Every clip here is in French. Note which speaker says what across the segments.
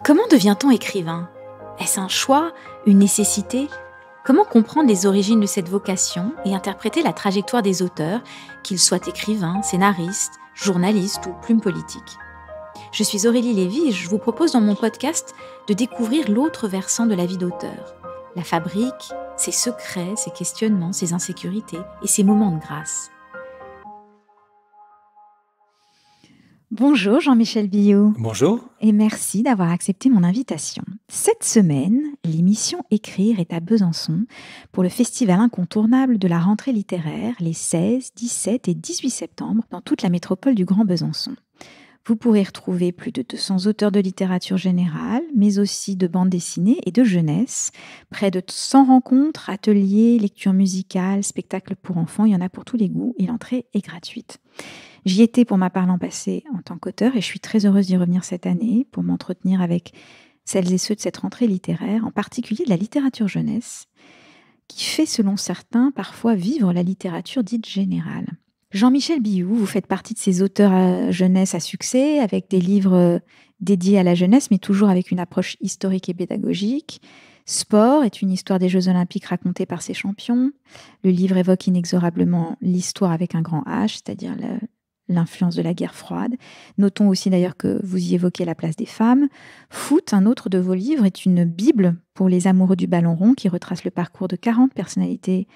Speaker 1: Comment devient-on écrivain ? Est-ce un choix, une nécessité ? Comment comprendre les origines de cette vocation et interpréter la trajectoire des auteurs, qu'ils soient écrivains, scénaristes, journalistes ou plumes politiques ? Je suis Aurélie Lévy et je vous propose dans mon podcast de découvrir l'autre versant de la vie d'auteur. La fabrique, ses secrets, ses questionnements, ses insécurités et ses moments de grâce. Bonjour Jean-Michel Billot.
Speaker 2: Bonjour.
Speaker 1: Et merci d'avoir accepté mon invitation. Cette semaine, l'émission Écrire est à Besançon pour le festival incontournable de la rentrée littéraire les 16, 17 et 18 septembre dans toute la métropole du Grand Besançon. Vous pourrez retrouver plus de 200 auteurs de littérature générale, mais aussi de bande dessinée et de jeunesse. Près de 100 rencontres, ateliers, lectures musicales, spectacles pour enfants, il y en a pour tous les goûts et l'entrée est gratuite. J'y étais pour ma part l'an passé en tant qu'auteur et je suis très heureuse d'y revenir cette année pour m'entretenir avec celles et ceux de cette rentrée littéraire, en particulier de la littérature jeunesse, qui fait, selon certains, parfois vivre la littérature dite générale. Jean-Michel Billot, vous faites partie de ces auteurs à jeunesse à succès, avec des livres dédiés à la jeunesse, mais toujours avec une approche historique et pédagogique. Sport est une histoire des Jeux Olympiques racontée par ses champions. Le livre évoque inexorablement l'histoire avec un grand H, c'est-à-dire l'influence de la guerre froide. Notons aussi d'ailleurs que vous y évoquez la place des femmes. Foot, un autre de vos livres, est une bible pour les amoureux du ballon rond qui retrace le parcours de 40 personnalités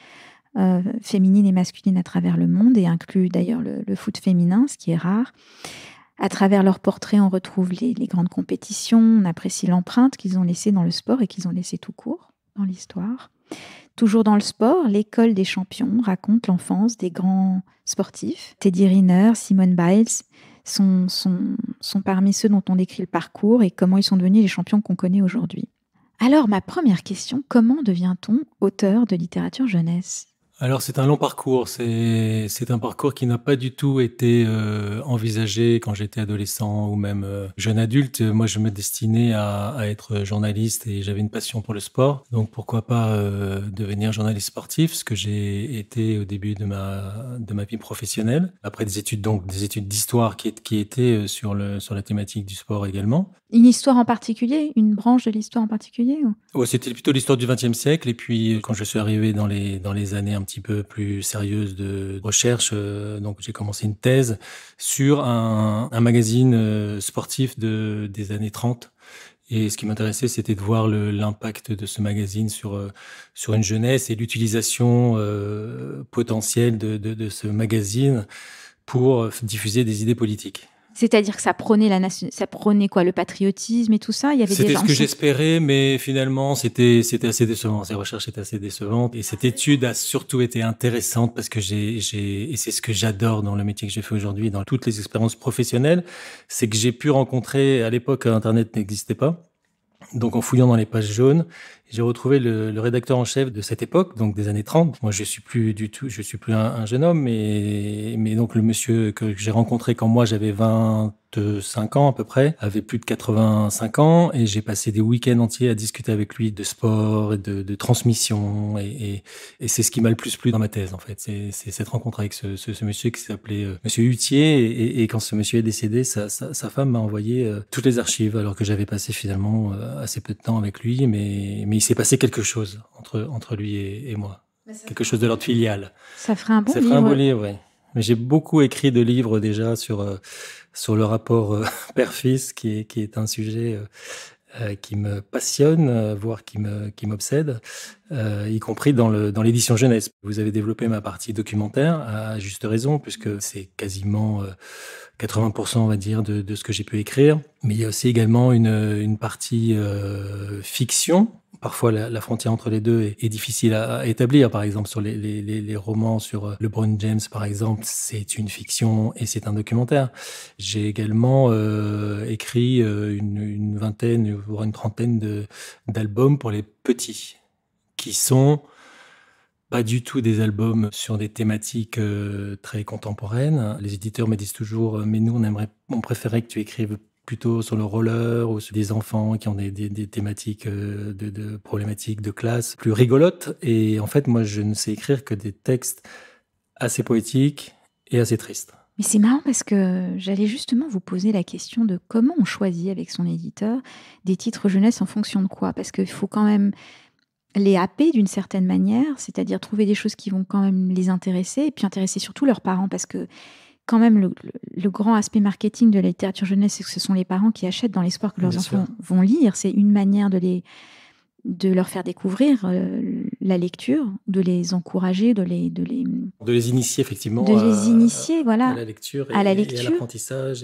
Speaker 1: féminines et masculines à travers le monde et inclut d'ailleurs le foot féminin, ce qui est rare. À travers leurs portraits, on retrouve les grandes compétitions, on apprécie l'empreinte qu'ils ont laissée dans le sport et qu'ils ont laissée tout court dans l'histoire. Toujours dans le sport, l'école des champions raconte l'enfance des grands sportifs. Teddy Riner, Simone Biles sont parmi ceux dont on décrit le parcours et comment ils sont devenus les champions qu'on connaît aujourd'hui. Alors, ma première question, comment devient-on auteur de littérature jeunesse ?
Speaker 2: Alors c'est un long parcours, c'est un parcours qui n'a pas du tout été envisagé quand j'étais adolescent ou même jeune adulte. Moi je me destinais à être journaliste et j'avais une passion pour le sport, donc pourquoi pas devenir journaliste sportif, ce que j'ai été au début de ma vie professionnelle. Après des études d'histoire qui étaient sur la thématique du sport également.
Speaker 1: Une histoire en particulier, une branche de l'histoire en particulier ou...
Speaker 2: Ouais, c'était plutôt l'histoire du XXe siècle. Et puis, quand je suis arrivé dans les années un petit peu plus sérieuses de recherche, donc j'ai commencé une thèse sur un magazine sportif des années 30. Et ce qui m'intéressait, c'était de voir l'impact de ce magazine sur une jeunesse et l'utilisation potentielle de ce magazine pour diffuser des idées politiques.
Speaker 1: C'est-à-dire que ça prônait quoi, le patriotisme et tout ça. Il y avait
Speaker 2: C'était ce que j'espérais, mais finalement c'était assez décevant. Ces recherches étaient assez décevantes et cette étude a surtout été intéressante parce que et c'est ce que j'adore dans le métier que j'ai fait aujourd'hui, dans toutes les expériences professionnelles, c'est que j'ai pu rencontrer, à l'époque Internet n'existait pas. Donc, en fouillant dans les pages jaunes, j'ai retrouvé le rédacteur en chef de cette époque, donc des années 30. Moi, je suis plus un jeune homme, mais donc le monsieur que j'ai rencontré quand moi j'avais 25 ans à peu près, avait plus de 85 ans, et j'ai passé des week-ends entiers à discuter avec lui de sport et de transmission, et c'est ce qui m'a le plus plu dans ma thèse, en fait. C'est cette rencontre avec ce monsieur qui s'appelait Monsieur Hutier, et quand ce monsieur est décédé, sa femme m'a envoyé toutes les archives, alors que j'avais passé finalement assez peu de temps avec lui, mais il s'est passé quelque chose entre lui et moi. Quelque chose de l'ordre filial.
Speaker 1: Ça ferait un bon livre.
Speaker 2: Ça ferait un beau livre, oui. Mais j'ai beaucoup écrit de livres déjà sur le rapport père-fils, qui est un sujet qui me passionne, voire qui m'obsède, y compris dans l'édition jeunesse. Vous avez développé ma partie documentaire à juste raison, puisque c'est quasiment 80%, on va dire, de ce que j'ai pu écrire. Mais il y a aussi également une partie fiction. Parfois, la frontière entre les deux est difficile à établir. Par exemple, sur les romans sur LeBron James, par exemple, c'est une fiction et c'est un documentaire. J'ai également écrit une vingtaine, voire une trentaine d'albums pour les petits, qui sont pas du tout des albums sur des thématiques très contemporaines. Les éditeurs me disent toujours « mais nous, on préférait que tu écrives plutôt sur le roller ou sur des enfants qui ont des thématiques de problématiques de classe plus rigolotes. » Et en fait, moi, je ne sais écrire que des textes assez poétiques et assez tristes.
Speaker 1: Mais c'est marrant parce que j'allais justement vous poser la question de comment on choisit avec son éditeur des titres jeunesse en fonction de quoi? Parce qu'il faut quand même les happer d'une certaine manière, c'est-à-dire trouver des choses qui vont quand même les intéresser et puis intéresser surtout leurs parents parce que quand même le grand aspect marketing de la littérature jeunesse, c'est que ce sont les parents qui achètent dans l'espoir que leurs
Speaker 2: Bien
Speaker 1: enfants
Speaker 2: sûr.
Speaker 1: vont lire. C'est une manière de leur faire découvrir la lecture, de les encourager,
Speaker 2: De les initier
Speaker 1: de
Speaker 2: effectivement
Speaker 1: les initier,
Speaker 2: à
Speaker 1: voilà,
Speaker 2: la lecture
Speaker 1: à la
Speaker 2: et à
Speaker 1: lecture.
Speaker 2: l'apprentissage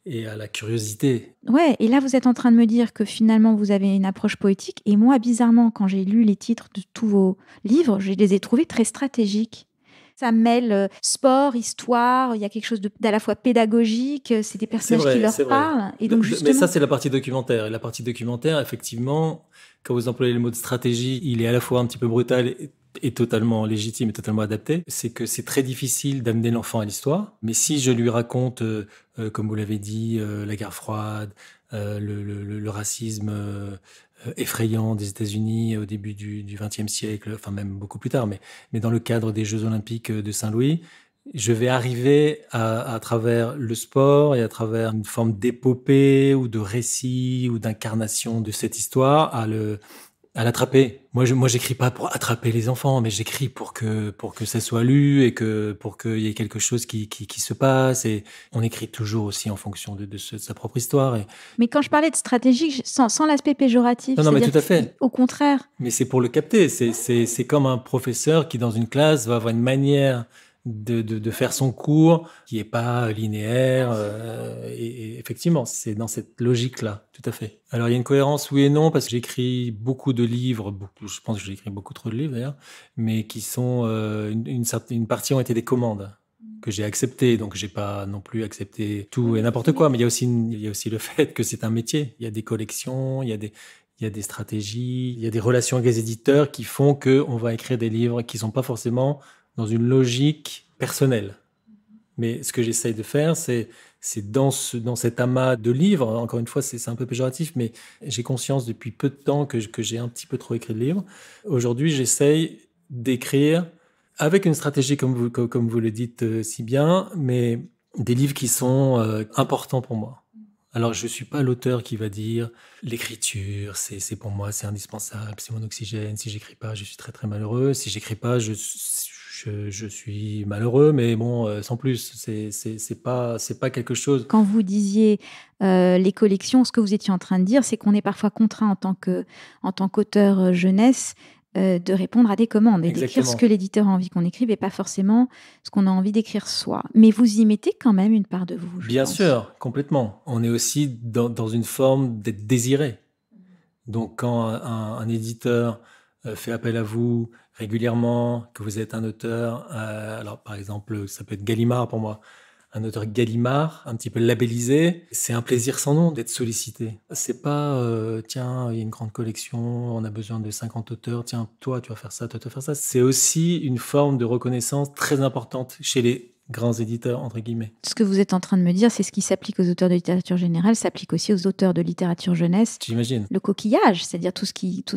Speaker 2: et à la curiosité.
Speaker 1: Ouais, et là, vous êtes en train de me dire que finalement, vous avez une approche poétique. Et moi, bizarrement, quand j'ai lu les titres de tous vos livres, je les ai trouvés très stratégiques. Ça mêle sport, histoire, il y a quelque chose d'à la fois pédagogique, c'est des personnages qui leur
Speaker 2: C'est vrai.
Speaker 1: parlent. Et donc,
Speaker 2: Mais ça,
Speaker 1: justement,
Speaker 2: c'est la partie documentaire. Et la partie documentaire, effectivement, quand vous employez le mot de stratégie, il est à la fois un petit peu brutal et totalement légitime et totalement adapté. C'est que c'est très difficile d'amener l'enfant à l'histoire. Mais si je lui raconte, comme vous l'avez dit, la guerre froide, le racisme effrayant des États-Unis au début du XXe siècle, enfin même beaucoup plus tard, mais dans le cadre des Jeux Olympiques de Saint-Louis, je vais arriver à travers le sport et à travers une forme d'épopée ou de récit ou d'incarnation de cette histoire à l'attraper. Moi, j'écris pas pour attraper les enfants, mais j'écris pour que ça soit lu et pour qu'il y ait quelque chose qui se passe. Et on écrit toujours aussi en fonction de sa propre histoire.
Speaker 1: mais quand je parlais de stratégique, sans l'aspect péjoratif,
Speaker 2: Non, mais
Speaker 1: c'est-à-dire
Speaker 2: tout à fait.
Speaker 1: qu'au contraire,
Speaker 2: Mais c'est pour le capter. C'est comme un professeur qui, dans une classe, va avoir une manière de faire son cours qui est pas linéaire. Et effectivement, c'est dans cette logique-là, tout à fait. Alors, il y a une cohérence, oui et non, parce que j'écris beaucoup de livres, je pense que j'ai écrit beaucoup trop de livres d'ailleurs, mais qui sont, une partie ont été des commandes que j'ai acceptées, donc j'ai pas non plus accepté tout et n'importe quoi, mais il y a aussi le fait que c'est un métier. Il y a des collections, il y a des stratégies, il y a des relations avec les éditeurs qui font qu'on va écrire des livres qui sont pas forcément dans une logique personnelle. Mais ce que j'essaye de faire, c'est dans cet amas de livres, encore une fois, c'est un peu péjoratif, mais j'ai conscience depuis peu de temps que j'ai un petit peu trop écrit de livres. Aujourd'hui, j'essaye d'écrire avec une stratégie, comme vous le dites si bien, mais des livres qui sont importants pour moi. Alors, je suis pas l'auteur qui va dire l'écriture, c'est pour moi, c'est indispensable, c'est mon oxygène. Si j'écris pas, je suis très très malheureux. Si j'écris pas, je suis malheureux, mais bon, sans plus. C'est pas quelque chose.
Speaker 1: quand vous disiez les collections, ce que vous étiez en train de dire, c'est qu'on est parfois contraint en tant qu'auteur jeunesse de répondre à des commandes et d'écrire ce
Speaker 2: Exactement.
Speaker 1: que l'éditeur a envie qu'on écrive et pas forcément ce qu'on a envie d'écrire soi. Mais vous y mettez quand même une part de vous, je
Speaker 2: Bien
Speaker 1: pense.
Speaker 2: sûr, complètement. On est aussi dans une forme d'être désiré. Donc, quand un éditeur fait appel à vous régulièrement, que vous êtes un auteur, alors par exemple, ça peut être Gallimard pour moi, un auteur Gallimard, un petit peu labellisé, c'est un plaisir sans nom d'être sollicité. C'est pas, tiens, il y a une grande collection, on a besoin de 50 auteurs, tiens, toi, tu vas faire ça, toi, tu vas faire ça. C'est aussi une forme de reconnaissance très importante chez les grands éditeurs, entre guillemets.
Speaker 1: Ce que vous êtes en train de me dire, c'est ce qui s'applique aux auteurs de littérature générale, s'applique aussi aux auteurs de littérature jeunesse.
Speaker 2: J'imagine.
Speaker 1: Le coquillage, c'est-à-dire tout ce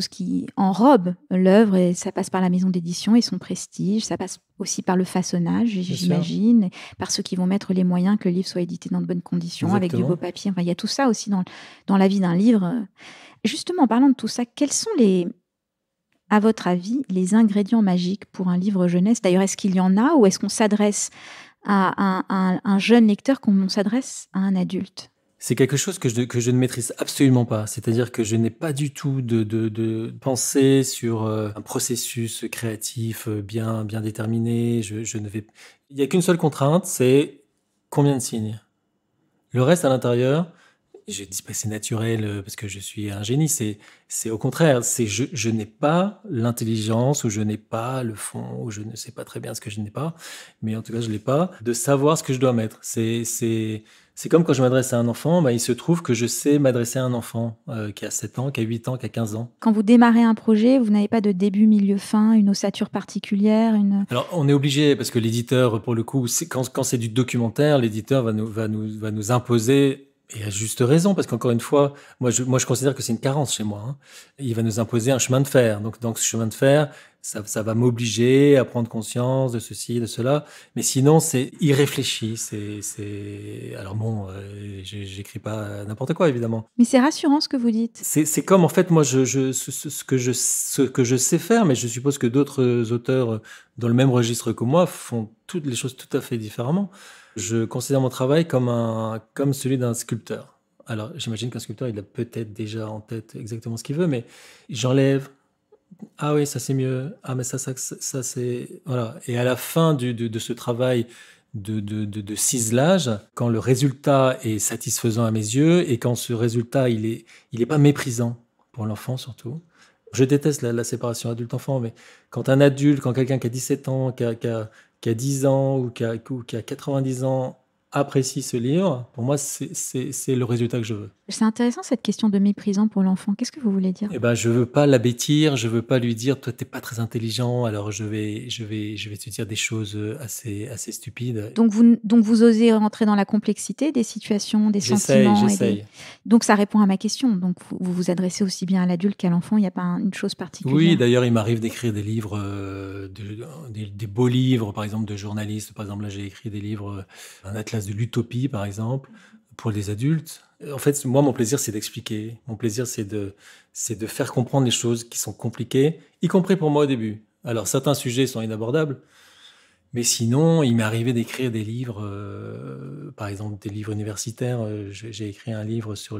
Speaker 1: qui enrobe l'œuvre, et ça passe par la maison d'édition et son prestige, ça passe aussi par le façonnage, j'imagine, par ceux qui vont mettre les moyens que le livre soit édité dans de bonnes conditions,
Speaker 2: Exactement.
Speaker 1: avec du beau papier. Enfin, il y a tout ça aussi dans la vie d'un livre. Justement, en parlant de tout ça, quels sont à votre avis, les ingrédients magiques pour un livre jeunesse? D'ailleurs, est-ce qu'il y en a ou est-ce qu'on s'adresse à un jeune lecteur comme on s'adresse à un adulte?
Speaker 2: C'est quelque chose que je ne maîtrise absolument pas. C'est-à-dire que je n'ai pas du tout de pensée sur un processus créatif bien déterminé. Il n'y a qu'une seule contrainte, c'est combien de signes. Le reste à l'intérieur, je dis pas que c'est naturel parce que je suis un génie. C'est au contraire. Je n'ai pas l'intelligence ou je n'ai pas le fond ou je ne sais pas très bien ce que je n'ai pas. Mais en tout cas, je l'ai pas de savoir ce que je dois mettre. C'est comme quand je m'adresse à un enfant, bah, il se trouve que je sais m'adresser à un enfant qui a 7 ans, qui a 8 ans, qui a 15 ans.
Speaker 1: Quand vous démarrez un projet, vous n'avez pas de début, milieu, fin, une ossature particulière,
Speaker 2: Alors, on est obligé, parce que l'éditeur, pour le coup, quand c'est du documentaire, l'éditeur va nous imposer Et à juste raison, parce qu'encore une fois, moi je considère que c'est une carence chez moi, hein. Il va nous imposer un chemin de fer. Donc, dans ce chemin de fer, ça va m'obliger à prendre conscience de ceci, de cela. Mais sinon, c'est irréfléchi. Alors bon, j'écris pas n'importe quoi, évidemment.
Speaker 1: Mais c'est rassurant ce que vous dites.
Speaker 2: C'est comme, en fait, moi, ce que je sais faire, mais je suppose que d'autres auteurs dans le même registre que moi font toutes les choses tout à fait différemment. Je considère mon travail comme celui d'un sculpteur. Alors, j'imagine qu'un sculpteur, il a peut-être déjà en tête exactement ce qu'il veut, mais j'enlève. Ah oui, ça c'est mieux. Ah, mais ça c'est. Voilà. Et à la fin de ce travail de ciselage, quand le résultat est satisfaisant à mes yeux et quand ce résultat, il est pas méprisant pour l'enfant surtout. Je déteste la séparation adulte-enfant, mais quand quelqu'un qui a 17 ans, qui a 10 ans ou qui a 90 ans apprécie ce livre, pour moi, c'est le résultat que je veux.
Speaker 1: C'est intéressant cette question de méprisant pour l'enfant. Qu'est-ce que vous voulez dire?
Speaker 2: Eh ben, je veux pas l'abêtir, je veux pas lui dire, toi, t'es pas très intelligent, alors je vais te dire des choses assez stupides.
Speaker 1: Donc vous osez rentrer dans la complexité des situations, des sentiments.
Speaker 2: J'essaye.
Speaker 1: Donc ça répond à ma question. Donc vous vous adressez aussi bien à l'adulte qu'à l'enfant. Il n'y a pas une chose particulière.
Speaker 2: Oui, d'ailleurs, il m'arrive d'écrire des livres, des beaux livres, par exemple, de journalistes. Par exemple, là, j'ai écrit des livres, un atlas de l'utopie, par exemple, pour les adultes. En fait, moi, mon plaisir, c'est d'expliquer. Mon plaisir, c'est de faire comprendre les choses qui sont compliquées, y compris pour moi au début. Alors, certains sujets sont inabordables, mais sinon, il m'est arrivé d'écrire des livres, par exemple, des livres universitaires. J'ai écrit un livre sur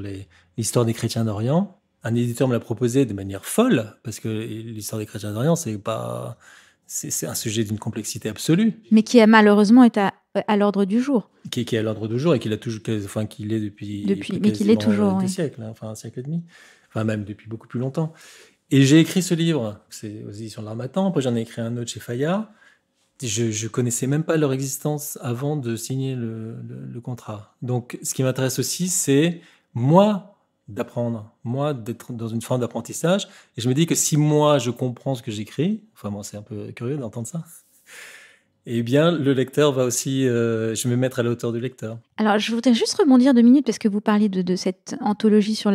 Speaker 2: l'histoire des chrétiens d'Orient. Un éditeur me l'a proposé de manière folle, parce que l'histoire des chrétiens d'Orient, c'est un sujet d'une complexité absolue.
Speaker 1: Mais qui a malheureusement est à l'ordre du jour.
Speaker 2: Qui est à l'ordre du jour et qu'il est depuis
Speaker 1: mais qu'il est toujours,
Speaker 2: 2 siècles, hein, enfin un siècle et demi, enfin même depuis beaucoup plus longtemps. Et j'ai écrit ce livre, c'est aux éditions de l'Harmattan. Après, j'en ai écrit un autre chez Fayard. Je connaissais même pas leur existence avant de signer le contrat. Donc, ce qui m'intéresse aussi, c'est moi d'apprendre, moi d'être dans une forme d'apprentissage. Et je me dis que si moi je comprends ce que j'écris, enfin moi c'est un peu curieux d'entendre ça. Eh bien, le lecteur va aussi, je vais me mettre à la hauteur du lecteur.
Speaker 1: Alors, je voudrais juste rebondir 2 minutes parce que vous parlez de cette anthologie sur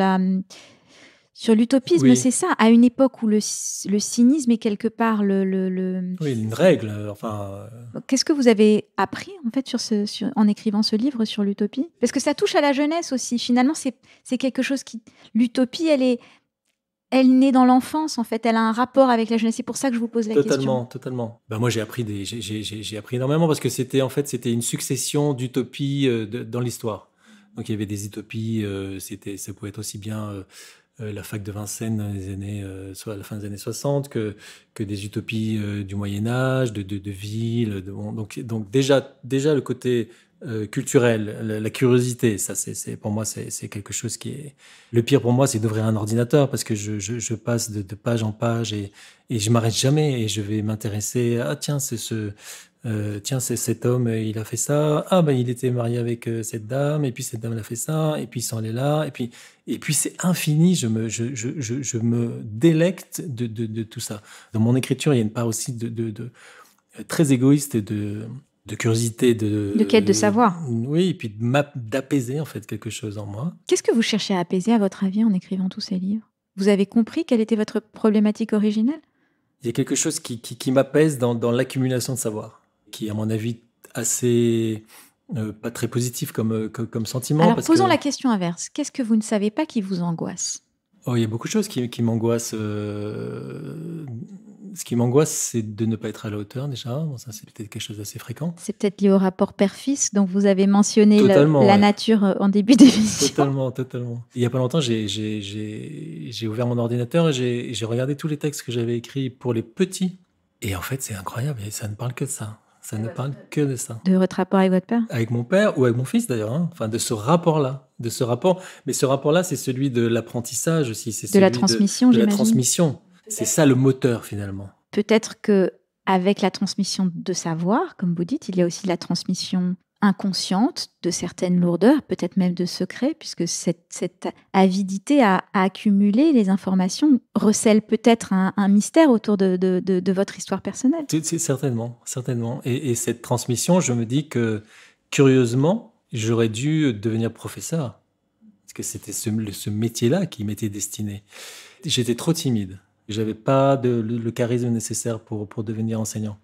Speaker 1: l'utopisme,
Speaker 2: Oui.
Speaker 1: C'est ça, à une époque où le cynisme est quelque part le...
Speaker 2: Oui, une règle, enfin...
Speaker 1: Qu'est-ce que vous avez appris, en fait, en écrivant ce livre sur l'utopie? Parce que ça touche à la jeunesse aussi. Finalement, c'est quelque chose qui... L'utopie, elle naît dans l'enfance, en fait. Elle a un rapport avec la jeunesse. C'est pour ça que je vous pose la question.
Speaker 2: Totalement. Ben moi, j'ai appris énormément parce que c'était une succession d'utopies dans l'histoire. Donc, il y avait des utopies, ça pouvait être aussi bien la fac de Vincennes dans les années, soit à la fin des années 60, que des utopies du Moyen-Âge, de villes. Donc déjà le côté culturel, la curiosité, ça pour moi c'est quelque chose qui est le pire pour moi, c'est d'ouvrir un ordinateur parce que je passe de page en page et je m'arrête jamais et je vais m'intéresser. Ah tiens, c'est cet homme, il a fait ça. Ah ben il était marié avec cette dame et puis cette dame elle a fait ça et puis il s'en est là et puis c'est infini. Je me délecte de tout ça. Dans mon écriture, il y a une part aussi de très égoïste de curiosité,
Speaker 1: de quête de savoir.
Speaker 2: Oui, et puis d'apaiser en fait quelque chose en moi.
Speaker 1: Qu'est-ce que vous cherchez à apaiser, à votre avis, en écrivant tous ces livres? Vous avez compris quelle était votre problématique originelle?
Speaker 2: Il y a quelque chose qui m'apaise dans l'accumulation de savoir, qui est à mon avis assez pas très positif comme sentiment.
Speaker 1: Alors posons la question inverse. Qu'est-ce que vous ne savez pas qui vous angoisse?
Speaker 2: Oh, il y a beaucoup de choses qui m'angoissent. Ce qui m'angoisse, c'est de ne pas être à la hauteur déjà. Bon, ça, c'est peut-être quelque chose d'assez fréquent.
Speaker 1: C'est peut-être lié au rapport père-fils dont vous avez mentionné la nature en début d'émission.
Speaker 2: Totalement. Il n'y a pas longtemps, j'ai ouvert mon ordinateur et j'ai regardé tous les textes que j'avais écrits pour les petits. Et en fait, c'est incroyable. Ça ne parle que de ça. Ça ne parle que de ça.
Speaker 1: De votre rapport avec votre père?
Speaker 2: Avec mon père ou avec mon fils d'ailleurs. Hein. Enfin, de ce rapport-là. Mais ce rapport-là, c'est celui de l'apprentissage aussi. C'est
Speaker 1: de la transmission,
Speaker 2: de la transmission. C'est ça le moteur finalement.
Speaker 1: Peut-être que avec la transmission de savoir, comme vous dites, il y a aussi la transmission inconsciente de certaines lourdeurs, peut-être même de secrets, puisque cette avidité à accumuler les informations recèle peut-être un mystère autour de votre histoire personnelle.
Speaker 2: C'est certainement. Et cette transmission, je me dis que curieusement, j'aurais dû devenir professeur. parce que c'était ce métier-là qui m'était destiné. J'étais trop timide. J'avais pas le charisme nécessaire pour devenir enseignant.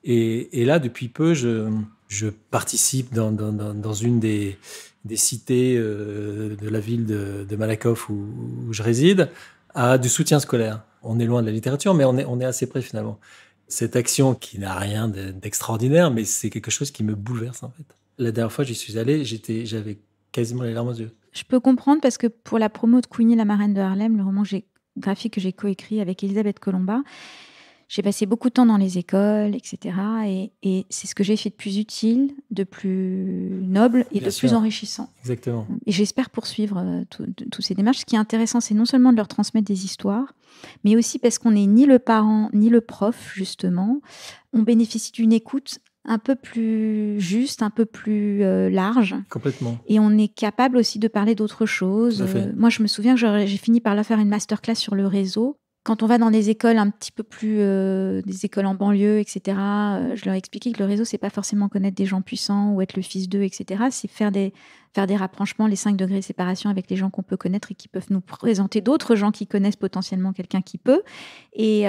Speaker 2: Et là, depuis peu, je participe dans une des cités de la ville de Malakoff où je réside, à du soutien scolaire. On est loin de la littérature, mais on est assez près finalement. Cette action qui n'a rien d'extraordinaire, mais c'est quelque chose qui me bouleverse en fait. La dernière fois j'y suis allé, j'avais quasiment les larmes aux yeux.
Speaker 1: Je peux comprendre parce que pour la promo de Queenie, la marraine de Harlem, le roman graphique que j'ai coécrit avec Elisabeth Colomba, j'ai passé beaucoup de temps dans les écoles, etc. Et c'est ce que j'ai fait de plus utile, de plus noble et
Speaker 2: Bien
Speaker 1: de
Speaker 2: sûr.
Speaker 1: plus enrichissant.
Speaker 2: Exactement.
Speaker 1: Et j'espère poursuivre toutes ces démarches. Ce qui est intéressant, c'est non seulement de leur transmettre des histoires, mais aussi parce qu'on n'est ni le parent, ni le prof, justement. On bénéficie d'une écoute un peu plus juste, un peu plus large.
Speaker 2: Complètement.
Speaker 1: Et on est capable aussi de parler d'autres choses.
Speaker 2: Tout à fait.
Speaker 1: Moi, je me souviens que j'ai fini par là faire une masterclass sur le réseau. Quand on va dans des écoles un petit peu plus, des écoles en banlieue, etc., je leur ai expliqué que le réseau, c'est pas forcément connaître des gens puissants ou être le fils d'eux, etc. C'est faire des rapprochements, les 5 degrés de séparation avec les gens qu'on peut connaître et qui peuvent nous présenter d'autres gens qui connaissent potentiellement quelqu'un qui peut. Et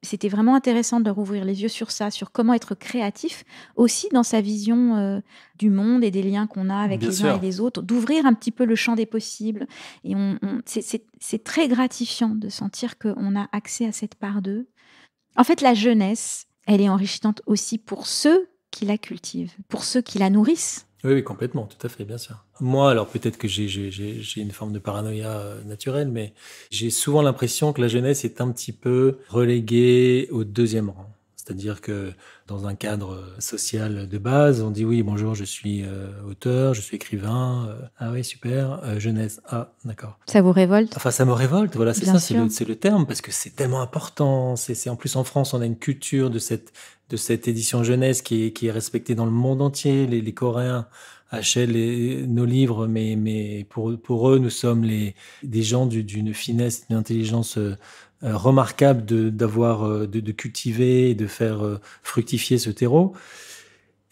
Speaker 1: c'était vraiment intéressant de leur ouvrir les yeux sur ça, sur comment être créatif, aussi dans sa vision du monde et des liens qu'on a avec
Speaker 2: Bien
Speaker 1: les
Speaker 2: sûr.
Speaker 1: uns et les autres, d'ouvrir un petit peu le champ des possibles. Et c'est très gratifiant de sentir qu'on a accès à cette part d'eux. En fait, la jeunesse, elle est enrichissante aussi pour ceux qui la cultivent, pour ceux qui la nourrissent.
Speaker 2: Oui, complètement, tout à fait, bien sûr. Moi, alors peut-être que j'ai une forme de paranoïa naturelle, mais j'ai souvent l'impression que la jeunesse est un petit peu reléguée au deuxième rang. C'est-à-dire que dans un cadre social de base, on dit oui, bonjour, je suis auteur, je suis écrivain. Ah oui, super. Jeunesse, ah, d'accord.
Speaker 1: Ça vous révolte?
Speaker 2: Enfin, ça me révolte, voilà, c'est
Speaker 1: Bien
Speaker 2: ça,
Speaker 1: sûr.
Speaker 2: c'est le terme, parce que c'est tellement important. En plus en France, on a une culture de cette édition jeunesse qui est respectée dans le monde entier. Les Coréens achètent nos livres, mais pour eux, nous sommes des gens d'une finesse, d'une intelligence remarquable de cultiver et de faire fructifier ce terreau.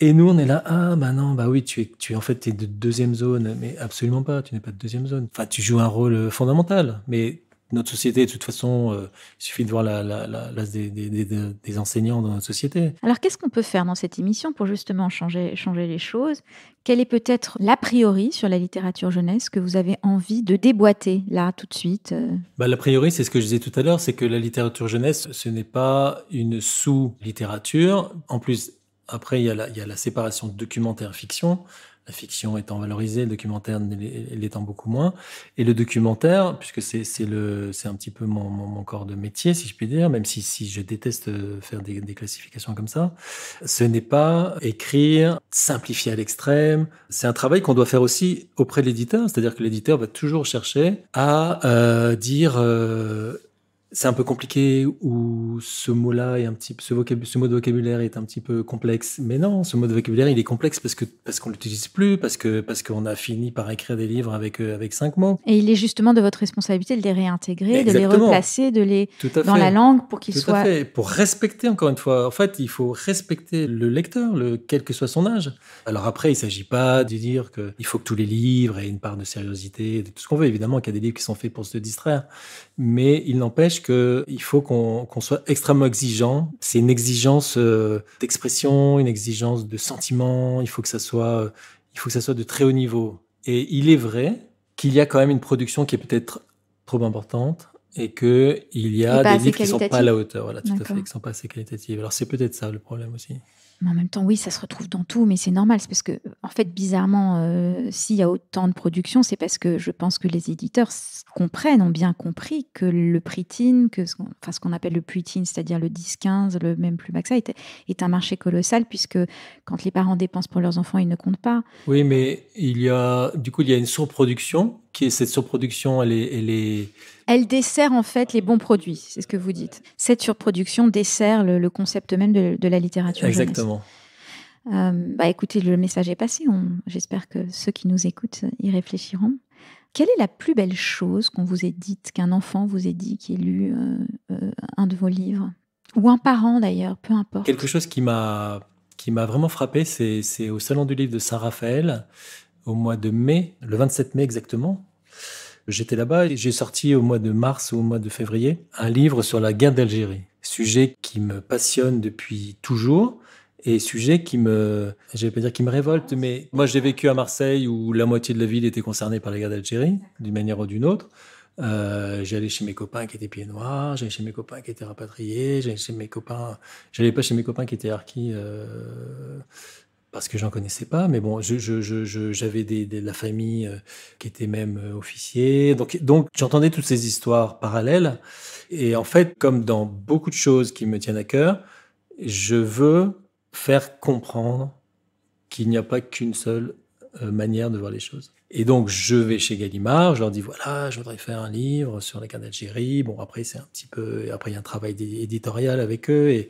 Speaker 2: Et nous, on est là, ah, bah non, bah oui, tu es en fait, t'es de deuxième zone. Mais absolument pas, tu n'es pas de deuxième zone. Enfin, tu joues un rôle fondamental. Mais notre société, de toute façon, il suffit de voir la des enseignants dans notre société.
Speaker 1: Alors, qu'est-ce qu'on peut faire dans cette émission pour justement changer les choses? Quel est peut-être l'a priori sur la littérature jeunesse que vous avez envie de déboîter, là, tout de suite?
Speaker 2: Bah, l'a priori, c'est ce que je disais tout à l'heure, c'est que la littérature jeunesse, ce n'est pas une sous-littérature. En plus, après, il y a la séparation documentaire-fiction. La fiction étant valorisée, le documentaire l'étant beaucoup moins. Et le documentaire, puisque c'est un petit peu mon corps de métier, si je puis dire, même si je déteste faire des classifications comme ça, ce n'est pas écrire, simplifier à l'extrême. C'est un travail qu'on doit faire aussi auprès de l'éditeur, c'est-à-dire que l'éditeur va toujours chercher à dire c'est un peu compliqué ou ce mot-là est ce mot de vocabulaire est un petit peu complexe. Mais non, ce mot de vocabulaire, il est complexe parce qu'on l'utilise plus, parce qu'on a fini par écrire des livres avec 5 mots.
Speaker 1: Et il est justement de votre responsabilité de les réintégrer, de les
Speaker 2: Exactement.
Speaker 1: replacer, de les
Speaker 2: Tout à
Speaker 1: dans
Speaker 2: fait.
Speaker 1: la langue pour qu'ils
Speaker 2: Tout
Speaker 1: soient.
Speaker 2: à fait. Pour respecter, encore une fois, en fait, il faut respecter le lecteur, quel que soit son âge. Alors après, il ne s'agit pas de dire qu'il faut que tous les livres aient une part de sériosité, de tout ce qu'on veut. Évidemment qu'il y a des livres qui sont faits pour se distraire. Mais il n'empêche qu'il faut qu'on soit extrêmement exigeant. C'est une exigence d'expression, une exigence de sentiment. Il faut que ça soit de très haut niveau. Et il est vrai qu'il y a quand même une production qui est peut-être trop importante et qu'il y a des livres qui ne sont pas à la hauteur. Voilà, tout à fait, qui ne sont pas assez qualitatives. Alors c'est peut-être ça le problème aussi.
Speaker 1: Mais en même temps, oui, ça se retrouve dans tout, mais c'est normal. C'est parce que, en fait, bizarrement, s'il y a autant de production, c'est parce que je pense que les éditeurs ont bien compris que le pre-teen, ce qu'on appelle le pre-teen, c'est-à-dire le 10-15, le même plus bas que ça, est un marché colossal, puisque quand les parents dépensent pour leurs enfants, ils ne comptent pas.
Speaker 2: Oui, mais il y a une surproduction. Cette surproduction,
Speaker 1: Elle dessert en fait les bons produits, c'est ce que vous dites. Cette surproduction dessert le concept même de la littérature jeunesse.
Speaker 2: Exactement.
Speaker 1: Écoutez, le message est passé. J'espère que ceux qui nous écoutent y réfléchiront. Quelle est la plus belle chose qu'on vous ait dite, qu'un enfant vous ait dit, qui ait lu un de vos livres? Ou un parent d'ailleurs, peu importe.
Speaker 2: Quelque chose qui m'a vraiment frappé, c'est au Salon du Livre de Saint-Raphaël. au mois de mai, le 27 mai exactement. J'étais là-bas et j'ai sorti au mois de mars ou au mois de février un livre sur la guerre d'Algérie. Sujet qui me passionne depuis toujours et sujet je vais pas dire qui me révolte, mais moi j'ai vécu à Marseille où la moitié de la ville était concernée par la guerre d'Algérie, d'une manière ou d'une autre. J'allais chez mes copains qui étaient pieds noirs, j'allais chez mes copains qui étaient rapatriés, j'allais pas chez mes copains qui étaient harkis, parce que j'en connaissais pas, mais bon, j'avais de la famille qui était même officier. Donc, j'entendais toutes ces histoires parallèles. Et en fait, comme dans beaucoup de choses qui me tiennent à cœur, je veux faire comprendre qu'il n'y a pas qu'une seule manière de voir les choses. Et donc, je vais chez Gallimard, je leur dis, voilà, je voudrais faire un livre sur la guerre d'Algérie. Bon, après, après, il y a un travail éditorial avec eux.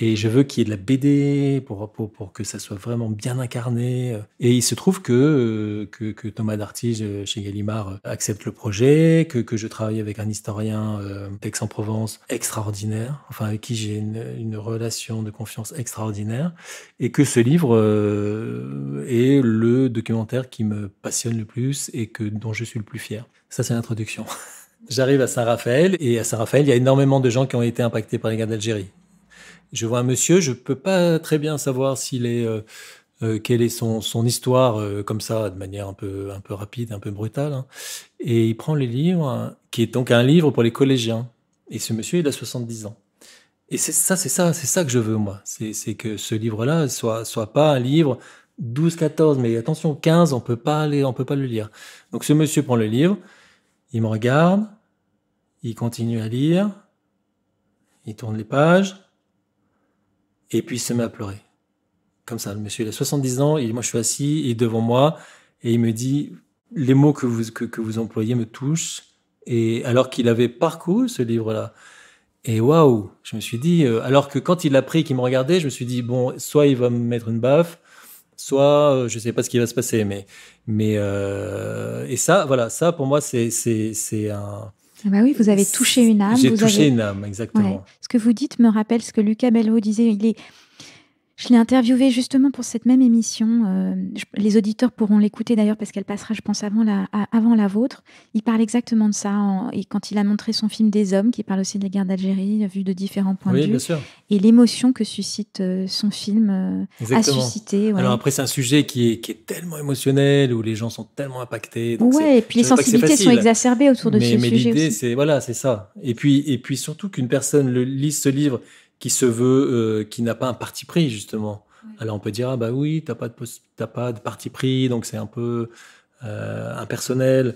Speaker 2: Et je veux qu'il y ait de la BD pour que ça soit vraiment bien incarné. Et il se trouve que Thomas Dartige chez Gallimard accepte le projet, que je travaille avec un historien d'Aix-en-Provence extraordinaire, enfin avec qui j'ai une relation de confiance extraordinaire, et que ce livre est le documentaire qui me passionne le plus et dont je suis le plus fier. Ça, c'est l'introduction. J'arrive à Saint-Raphaël, et à Saint-Raphaël, il y a énormément de gens qui ont été impactés par la guerre d'Algérie. Je vois un monsieur, je peux pas très bien savoir quelle est son histoire comme ça, de manière un peu rapide, un peu brutale. Hein. Et il prend les livres, hein, qui est donc un livre pour les collégiens. Et ce monsieur, il a 70 ans. Et c'est ça que je veux moi. C'est que ce livre-là soit pas un livre 12, 14, mais attention, 15, on peut pas le lire. Donc ce monsieur prend le livre, il me regarde, il continue à lire, il tourne les pages. Et puis il se met à pleurer. Comme ça, le monsieur, il a 70 ans, et moi je suis assis, et devant moi, et il me dit, les mots que vous employez me touchent, et alors qu'il avait parcouru ce livre-là. Et waouh, je me suis dit, alors que quand il l'a pris, qu'il me regardait, je me suis dit, bon, soit il va me mettre une baffe, soit je sais pas ce qui va se passer, et ça, voilà, ça pour moi c'est un.
Speaker 1: Ah bah oui, vous avez touché une âme.
Speaker 2: J'ai touché une âme, exactement.
Speaker 1: Ouais. Ce que vous dites me rappelle ce que Lucas Bellevaux disait. Je l'ai interviewé justement pour cette même émission. Les auditeurs pourront l'écouter d'ailleurs parce qu'elle passera, je pense, avant la vôtre. Il parle exactement de ça. Et quand il a montré son film Des Hommes, qui parle aussi de la guerre d'Algérie, vu de différents points de vue.
Speaker 2: Bien sûr.
Speaker 1: Et l'émotion que suscite son film a suscité. Ouais.
Speaker 2: Alors après, c'est un sujet qui est tellement émotionnel, où les gens sont tellement impactés. Donc
Speaker 1: et puis les sensibilités sont exacerbées autour de ce sujet.
Speaker 2: Mais l'idée, c'est ça. Et puis surtout qu'une personne lise ce livre qui se veut, qui n'a pas un parti pris, justement. Oui. Alors on peut dire, ah bah oui, t'as pas de parti pris, donc c'est un peu impersonnel.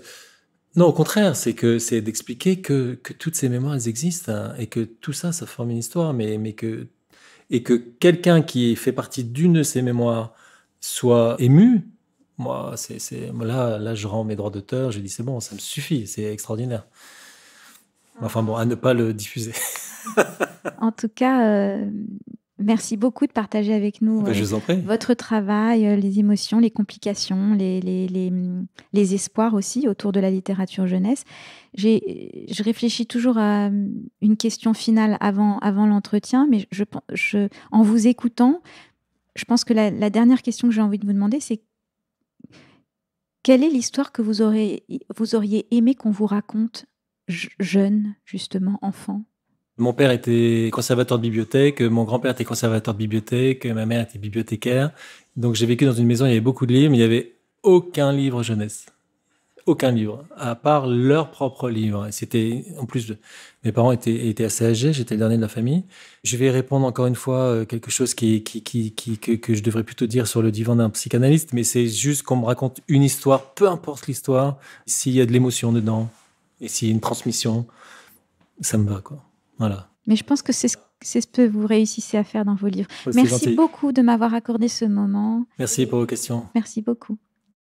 Speaker 2: Non, au contraire, c'est d'expliquer que toutes ces mémoires, elles existent, hein, et que tout ça forme une histoire, et que quelqu'un qui fait partie d'une de ces mémoires soit ému. Moi, là, je rends mes droits d'auteur, je dis c'est bon, ça me suffit, c'est extraordinaire. Enfin bon, à ne pas le diffuser.
Speaker 1: En tout cas, merci beaucoup de partager avec nous
Speaker 2: je vous en prie.
Speaker 1: Votre travail, les émotions, les complications, les espoirs aussi autour de la littérature jeunesse. Je réfléchis toujours à une question finale avant l'entretien, mais en vous écoutant, je pense que la dernière question que j'ai envie de vous demander, c'est quelle est l'histoire que vous auriez aimé qu'on vous raconte jeune, justement, enfant?
Speaker 2: Mon père était conservateur de bibliothèque, mon grand-père était conservateur de bibliothèque, ma mère était bibliothécaire. Donc j'ai vécu dans une maison, il y avait beaucoup de livres, mais il n'y avait aucun livre jeunesse. Aucun livre, à part leurs propres livres. C'était, en plus, mes parents étaient assez âgés, j'étais le dernier de la famille. Je vais répondre encore une fois quelque chose que je devrais plutôt dire sur le divan d'un psychanalyste, mais c'est juste qu'on me raconte une histoire, peu importe l'histoire, s'il y a de l'émotion dedans, et s'il y a une transmission, ça me va, quoi. Voilà.
Speaker 1: Mais je pense que c'est ce que vous réussissez à faire dans vos livres. Merci beaucoup de m'avoir accordé ce moment.
Speaker 2: Merci pour vos questions.
Speaker 1: Merci beaucoup.